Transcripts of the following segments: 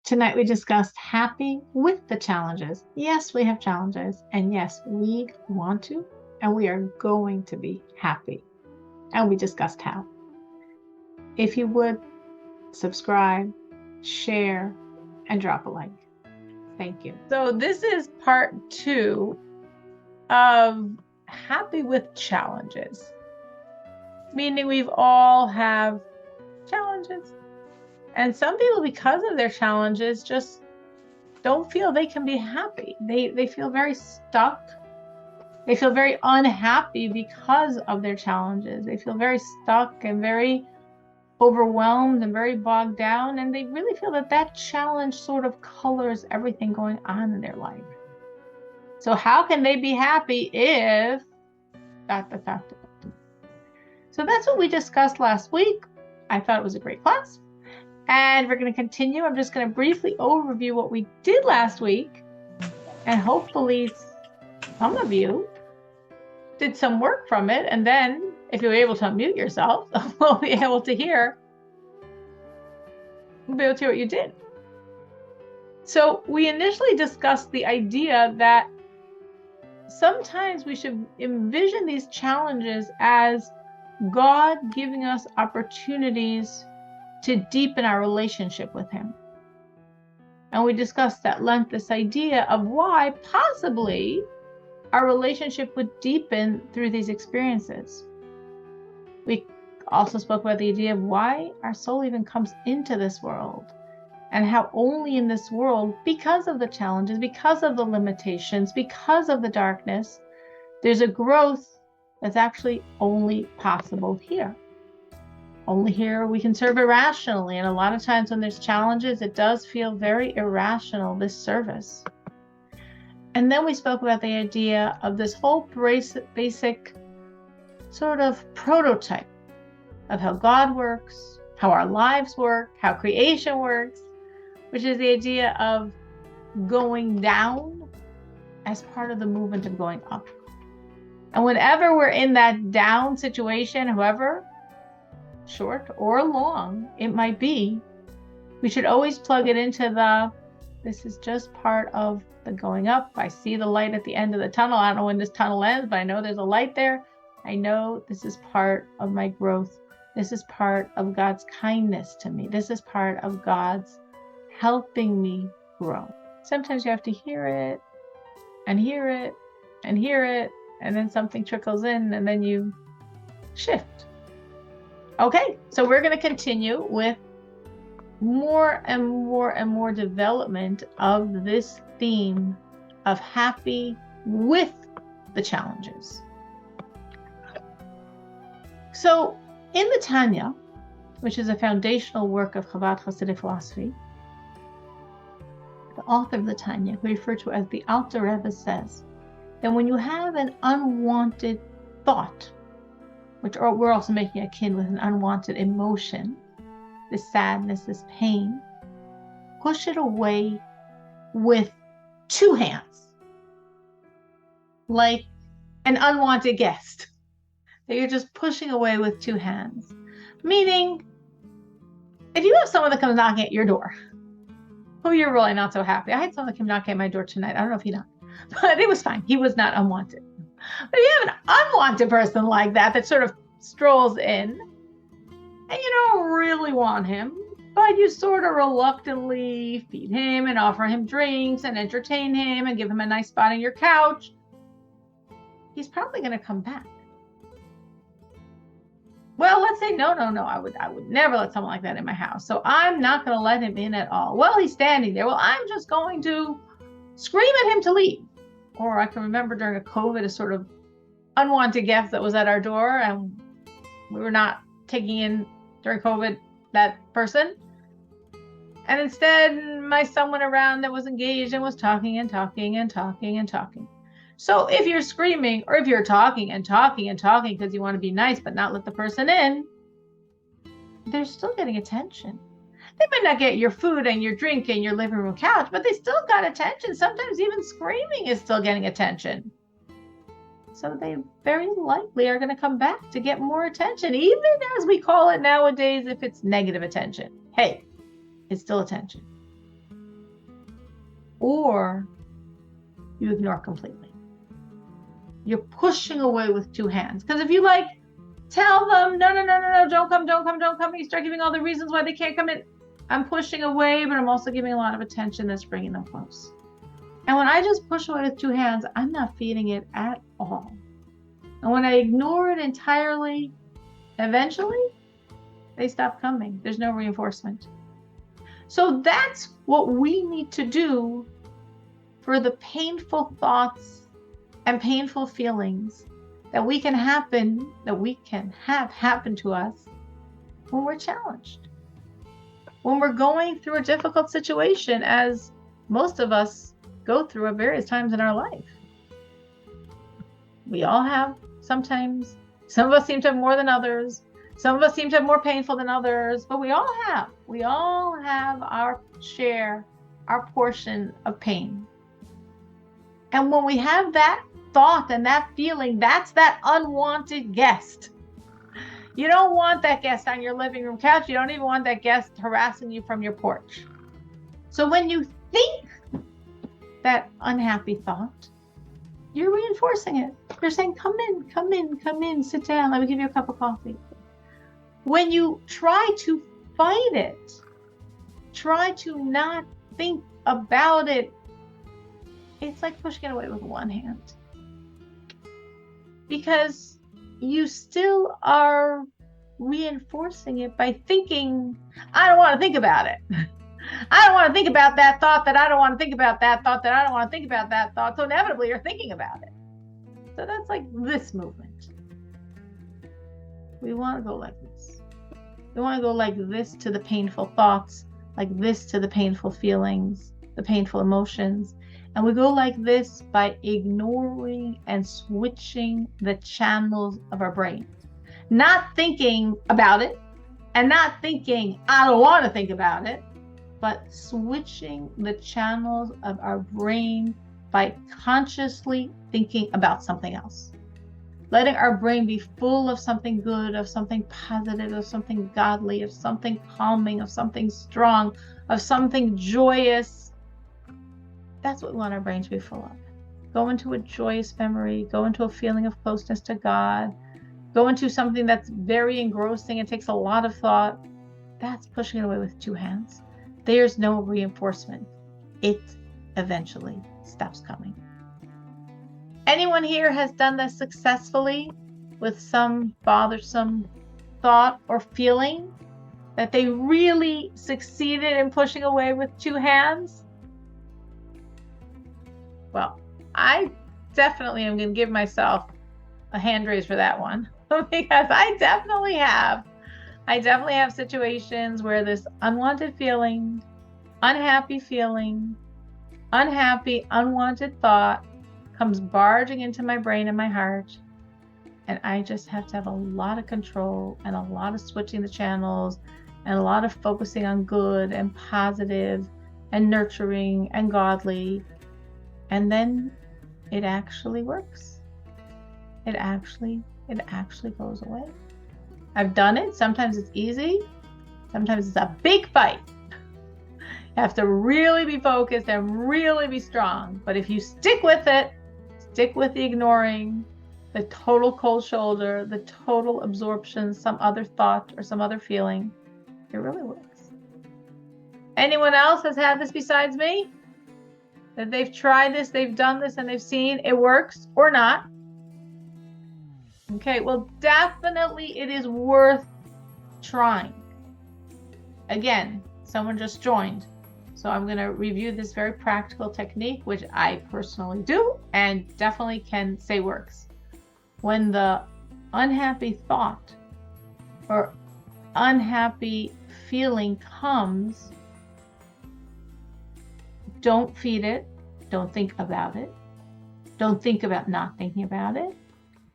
Tonight we discussed happy with the challenges. Yes, we have challenges, and yes, we want to, and we are going to be happy. And we discussed how. If you would, subscribe, share, and drop a like. Thank you. So this is part 2 of happy with challenges, meaning we've all have challenges. And some people, because of their challenges, just don't feel they can be happy. They feel very stuck. They feel very unhappy because of their challenges. They feel very stuck and very overwhelmed and very bogged down. And they really feel that that challenge sort of colors everything going on in their life. So how can they be happy if... So that's what we discussed last week. I thought it was a great class. And we're going to continue. I'm just going to briefly overview what we did last week. And hopefully some of you did some work from it. And then if you're able to unmute yourself, we'll be able to hear. We'll be able to hear what you did. So we initially discussed the idea that sometimes we should envision these challenges as God giving us opportunities to deepen our relationship with Him. And we discussed at length this idea of why possibly our relationship would deepen through these experiences. We also spoke about the idea of why our soul even comes into this world, and how only in this world, because of the challenges, because of the limitations, because of the darkness, there's a growth that's actually only possible here. Only here we can serve irrationally. And a lot of times when there's challenges, it does feel very irrational, this service. And then we spoke about the idea of this whole basic sort of prototype of how God works, how our lives work, how creation works, which is the idea of going down as part of the movement of going up. And whenever we're in that down situation, however short or long it might be, we should always plug it into this is just part of the going up. I see the light at the end of the tunnel. I don't know when this tunnel ends, but I know there's a light there. I know this is part of my growth. This is part of God's kindness to me. This is part of God's helping me grow. Sometimes you have to hear it and hear it and hear it, and then something trickles in, and then you shift. Okay, so we're going to continue with more and more and more development of this theme of happy with the challenges. So in the Tanya, which is a foundational work of Chabad Hasidic philosophy, the author of the Tanya, who referred to as the Alter Rebbe, says that when you have an unwanted thought, which we're also making akin with an unwanted emotion, this sadness, this pain, push it away with 2 hands, like an unwanted guest that you're just pushing away with 2 hands. Meaning, if you have someone that comes knocking at your door, who you're really not so happy. I had someone that came knocking at my door tonight. I don't know if he knocked, but it was fine. He was not unwanted. But if you have an unwanted person like that sort of strolls in, and you don't really want him, but you sort of reluctantly feed him and offer him drinks and entertain him and give him a nice spot on your couch, he's probably going to come back. Well, let's say, no, I would never let someone like that in my house. So I'm not going to let him in at all. Well, he's standing there. Well, I'm just going to scream at him to leave. Or I can remember during COVID, a sort of unwanted guest that was at our door, and we were not taking in during COVID that person. And instead, my son went around that was engaged and was talking and talking and talking and talking. So if you're screaming, or if you're talking and talking and talking because you want to be nice but not let the person in, they're still getting attention. They might not get your food and your drink and your living room couch, but they still got attention. Sometimes even screaming is still getting attention. So they very likely are going to come back to get more attention, even as we call it nowadays, if it's negative attention. Hey, it's still attention. or you ignore completely. You're pushing away with two hands. Because if you tell them, no, don't come, you start giving all the reasons why they can't come in. I'm pushing away, but I'm also giving a lot of attention that's bringing them close. And when I just push away with two hands, I'm not feeding it at all. And when I ignore it entirely, eventually, they stop coming. There's no reinforcement. So that's what we need to do for the painful thoughts and painful feelings that we can have happen to us when we're challenged. When we're going through a difficult situation, as most of us go through at various times in our life. We all have sometimes. Some of us seem to have more than others. Some of us seem to have more painful than others, but we all have our share, our portion of pain. And when we have that thought and that feeling, that's that unwanted guest. You don't want that guest on your living room couch. You don't even want that guest harassing you from your porch. So when you think that unhappy thought, you're reinforcing it. You're saying, come in, sit down. Let me give you a cup of coffee. When you try to fight it, try to not think about it, it's like pushing it away with one hand. Because you still are reinforcing it by thinking, I don't want to think about it. I don't want to think about that thought that I don't want to think about that thought that I don't want to think about that thought. So inevitably you're thinking about it. So that's like this movement. We want to go like this. We want to go like this to the painful thoughts, like this to the painful feelings, the painful emotions. And we go like this by ignoring and switching the channels of our brain. Not thinking about it and not thinking, I don't want to think about it, but switching the channels of our brain by consciously thinking about something else. Letting our brain be full of something good, of something positive, of something godly, of something calming, of something strong, of something joyous. That's what we want our brain to be full of. Go into a joyous memory, go into a feeling of closeness to God, go into something that's very engrossing and takes a lot of thought. That's pushing it away with two hands. There's no reinforcement. It eventually stops coming. Anyone here has done this successfully with some bothersome thought or feeling that they really succeeded in pushing away with two hands? Well, I definitely am going to give myself a hand raise for that one because I definitely have situations where this unwanted feeling, unhappy feeling, unhappy, unwanted thought comes barging into my brain and my heart. And I just have to have a lot of control and a lot of switching the channels and a lot of focusing on good and positive and nurturing and godly. And then it actually works. It actually goes away. I've done it. Sometimes it's easy. Sometimes it's a big fight. You have to really be focused and really be strong. But if you stick with it, stick with the ignoring, the total cold shoulder, the total absorption, some other thought or some other feeling, it really works. Anyone else has had this besides me? That they've tried this, they've done this, and they've seen it works or not? Okay, well, definitely it is worth trying. Again, someone just joined. So I'm going to review this very practical technique, which I personally do and definitely can say works. When the unhappy thought or unhappy feeling comes, don't feed it. Don't think about it. Don't think about not thinking about it.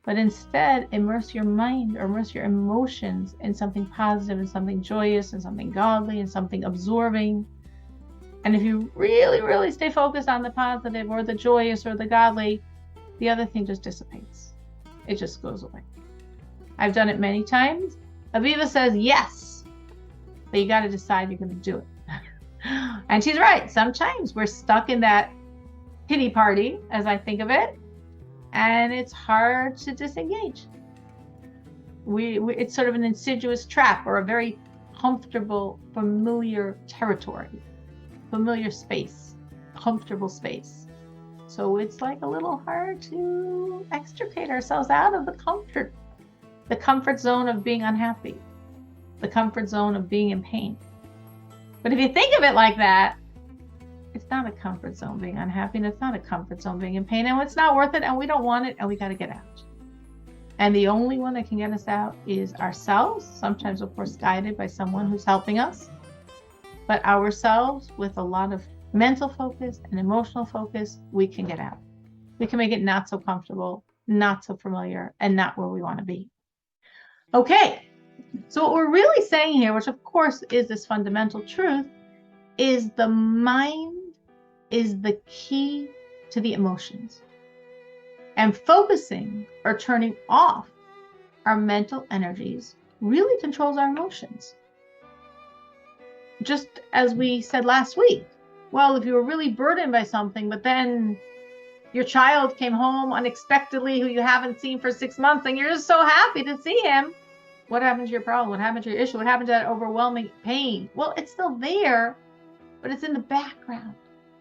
But instead, immerse your mind or immerse your emotions in something positive and something joyous and something godly and something absorbing. And if you really, really stay focused on the positive or the joyous or the godly, the other thing just dissipates. It just goes away. I've done it many times. Aviva says yes, but you got to decide you're going to do it. And she's right. Sometimes we're stuck in that pity party, as I think of it, and it's hard to disengage. It's sort of an insidious trap, or a very comfortable, familiar territory, familiar space, comfortable space. So it's like a little hard to extricate ourselves out of the comfort zone of being unhappy, the comfort zone of being in pain. But if you think of it like that, it's not a comfort zone being unhappy, and it's not a comfort zone being in pain, and it's not worth it, and we don't want it, and we got to get out. And the only one that can get us out is ourselves, sometimes, of course, guided by someone who's helping us. But ourselves, with a lot of mental focus and emotional focus, we can get out. We can make it not so comfortable, not so familiar, and not where we want to be. Okay, so what we're really saying here, which of course is this fundamental truth, is the mind is the key to the emotions. And focusing or turning off our mental energies really controls our emotions. Just as we said last week, well, if you were really burdened by something, but then your child came home unexpectedly, who you haven't seen for 6 months, and you're just so happy to see him, what happened to your problem? What happened to your issue? What happened to that overwhelming pain? Well, it's still there, but it's in the background.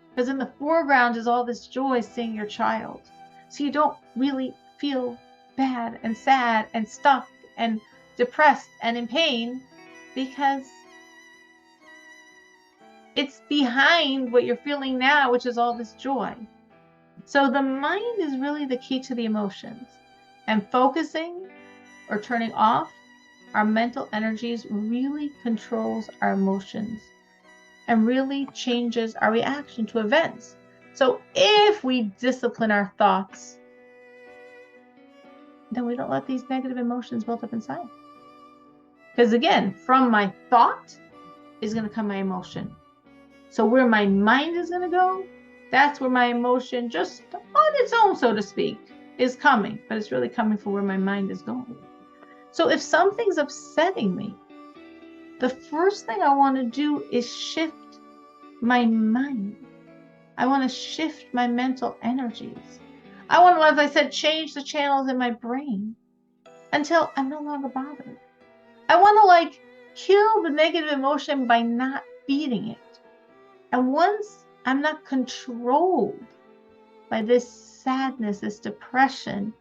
Because in the foreground is all this joy seeing your child. So you don't really feel bad and sad and stuck and depressed and in pain, because it's behind what you're feeling now, which is all this joy. So the mind is really the key to the emotions, and focusing or turning off our mental energies really controls our emotions and really changes our reaction to events. So if we discipline our thoughts, then we don't let these negative emotions build up inside. Because again, from my thought is going to come my emotion. So where my mind is going to go, that's where my emotion, just on its own, so to speak, is coming. But it's really coming from where my mind is going. So if something's upsetting me, the first thing I want to do is shift my mind. I want to shift my mental energies. I want to, as I said, change the channels in my brain until I'm no longer bothered. I want to kill the negative emotion by not feeding it. And once I'm not controlled by this sadness, this depression,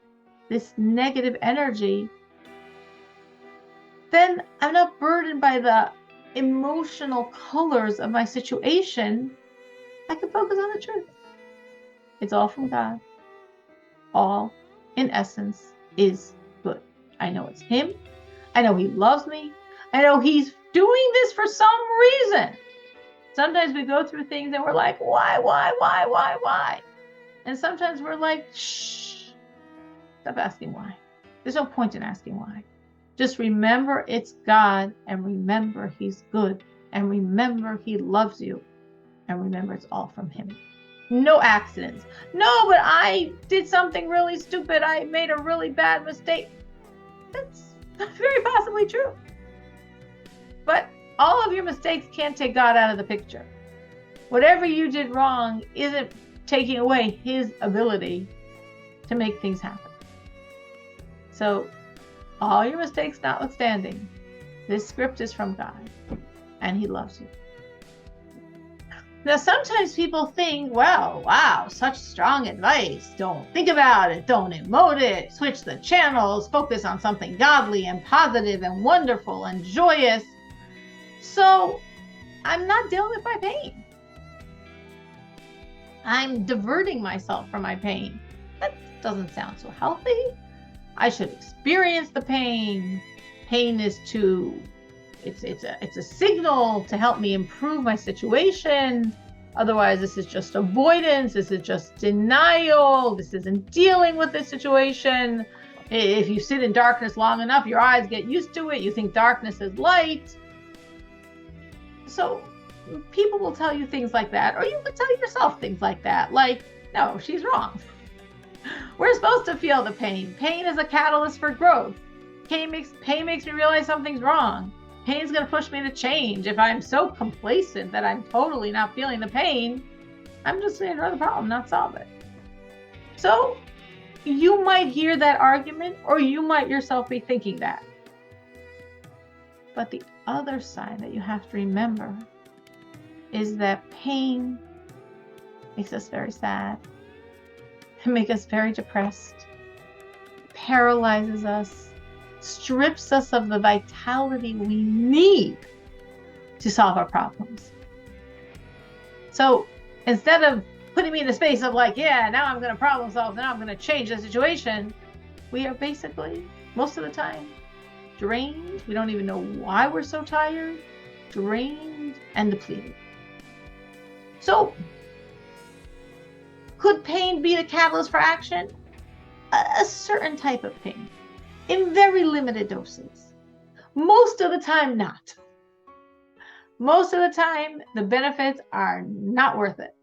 this negative energy, then I'm not burdened by the emotional colors of my situation. I can focus on the truth. It's all from God. All, in essence, is good. I know it's Him. I know He loves me. I know He's doing this for some reason. Sometimes we go through things and we're like, why? And sometimes we're like, shh, stop asking why. There's no point in asking why. Just remember it's God, and remember He's good, and remember He loves you, and remember it's all from Him. No accidents. No, but I did something really stupid. I made a really bad mistake. That's very possibly true. But all of your mistakes can't take God out of the picture. Whatever you did wrong isn't taking away His ability to make things happen. So, all your mistakes notwithstanding, this script is from God, and He loves you. Now, sometimes people think, well, wow, such strong advice. Don't think about it. Don't emote it. Switch the channels. Focus on something godly and positive and wonderful and joyous. So, I'm not dealing with my pain. I'm diverting myself from my pain. That doesn't sound so healthy. I should experience the pain. Pain is it's a signal to help me improve my situation. Otherwise, this is just avoidance. This is just denial. This isn't dealing with the situation. If you sit in darkness long enough, your eyes get used to it. You think darkness is light. So people will tell you things like that, or you could tell yourself things like that. Like, no, she's wrong. We're supposed to feel the pain. Pain is a catalyst for growth. Pain makes me realize something's wrong. pain's going to push me to change. If I'm so complacent that I'm totally not feeling the pain, I'm just going to ignore the problem, not solve it. So you might hear that argument, or you might yourself be thinking that. But the other side that you have to remember is that pain makes us very sad. It makes us very depressed, paralyzes us, strips us of the vitality we need to solve our problems. So instead of putting me in a space of like, yeah, now I'm going to problem solve, now I'm going to change the situation, we are basically, most of the time, drained. We don't even know why we're so tired, drained and depleted. So could pain be the catalyst for action? A certain type of pain, in very limited doses. Most of the time, not. Most of the time, the benefits are not worth it.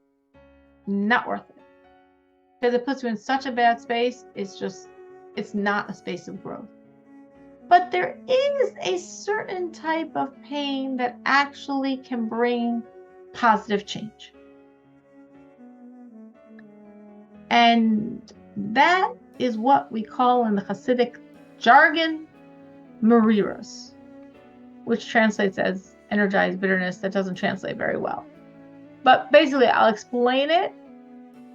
Not worth it. Because it puts you in such a bad space, it's not a space of growth. But there is a certain type of pain that actually can bring positive change. And that is what we call in the Hasidic jargon, mariros, which translates as energized bitterness. That doesn't translate very well. But basically, I'll explain it.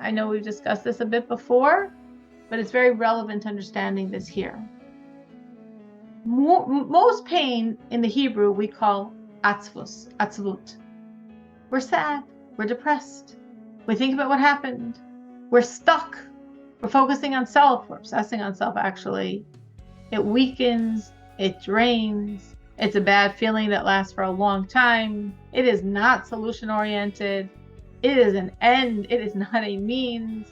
I know we've discussed this a bit before, but it's very relevant to understanding this here. Most pain in the Hebrew we call atzvut. We're sad, we're depressed, we think about what happened, we're stuck, we're focusing on self, we're obsessing on self actually. It weakens, it drains, it's a bad feeling that lasts for a long time. It is not solution oriented, it is an end, it is not a means.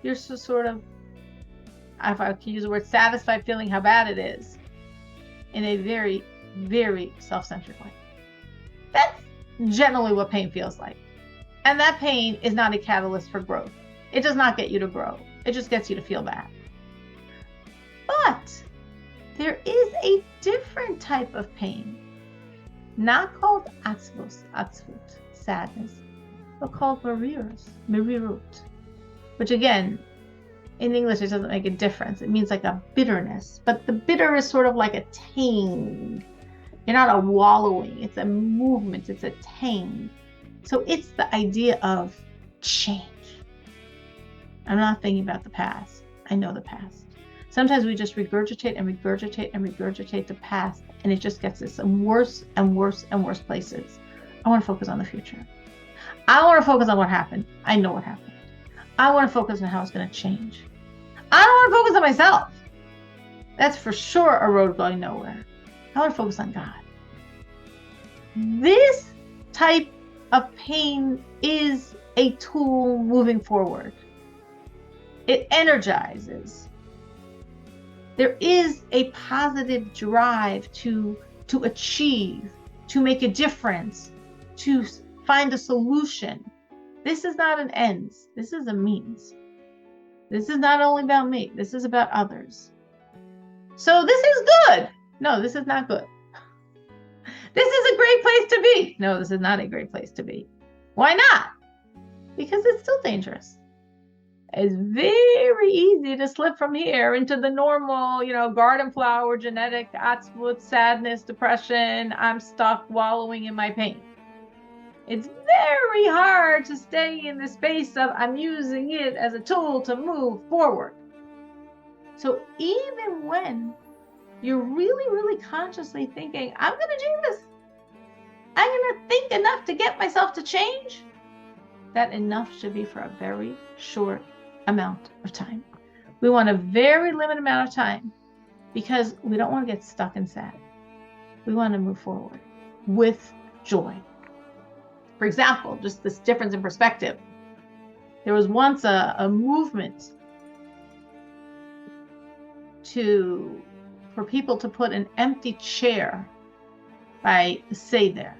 You're just sort of, if I can use the word, satisfied feeling how bad it is, in a very, very self-centered way. That's generally what pain feels like. And that pain is not a catalyst for growth. It does not get you to grow. It just gets you to feel bad. But there is a different type of pain, not called atzvut, sadness, but called merirut, which again, in English, it doesn't make a difference. It means like a bitterness, but the bitter is sort of like a tang. You're not a wallowing, it's a movement, it's a tang. So it's the idea of change. I'm not thinking about the past. I know the past. Sometimes we just regurgitate and regurgitate and regurgitate the past, and it just gets us in worse and worse and worse places. I want to focus on the future. I want to focus on what happened. I know what happened. I want to focus on how it's going to change. I don't want to focus on myself. That's for sure a road going nowhere. I want to focus on God. This type of pain is a tool moving forward. It energizes. There is a positive drive to achieve, to make a difference, to find a solution. This is not an ends. This is a means. This is not only about me. This is about others. So this is good. No, this is not good. This is a great place to be. No, this is not a great place to be. Why not? Because it's still dangerous. It's very easy to slip from here into the normal, garden flower, genetic, atzvut, sadness, depression. I'm stuck wallowing in my pain. It's very hard to stay in the space of I'm using it as a tool to move forward. So even when you're really, really consciously thinking, I'm going to do this, I'm going to think enough to get myself to change, that enough should be for a very short amount of time. We want a very limited amount of time because we don't want to get stuck and sad. We want to move forward with joy. For example, just this difference in perspective. There was once a movement for people to put an empty chair by the Seder.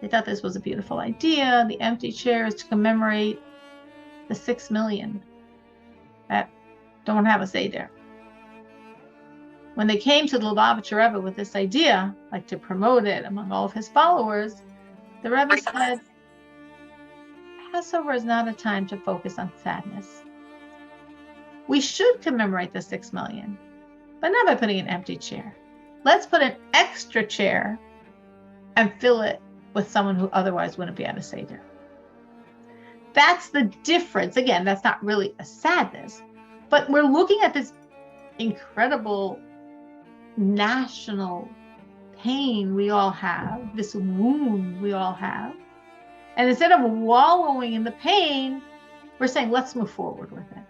They thought this was a beautiful idea. The empty chair is to commemorate the 6 million that don't have a Seder. when they came to the Lubavitcher Rebbe with this idea, like to promote it among all of his followers, the Rebbe said, Passover is not a time to focus on sadness. We should commemorate the 6 million, but not by putting an empty chair. Let's put an extra chair and fill it with someone who otherwise wouldn't be at a Seder. That's the difference. Again, that's not really a sadness, but we're looking at this incredible national pain we all have, this wound we all have. And instead of wallowing in the pain, we're saying, let's move forward with it.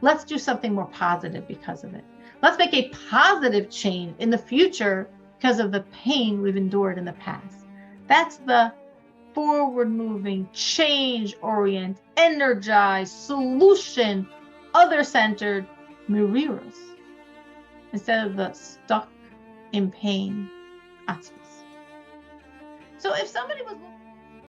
Let's do something more positive because of it. Let's make a positive change in the future because of the pain we've endured in the past. That's the forward-moving, change-oriented, energized, solution, other-centered miriros, instead of the stuck in pain atzvos. So if somebody was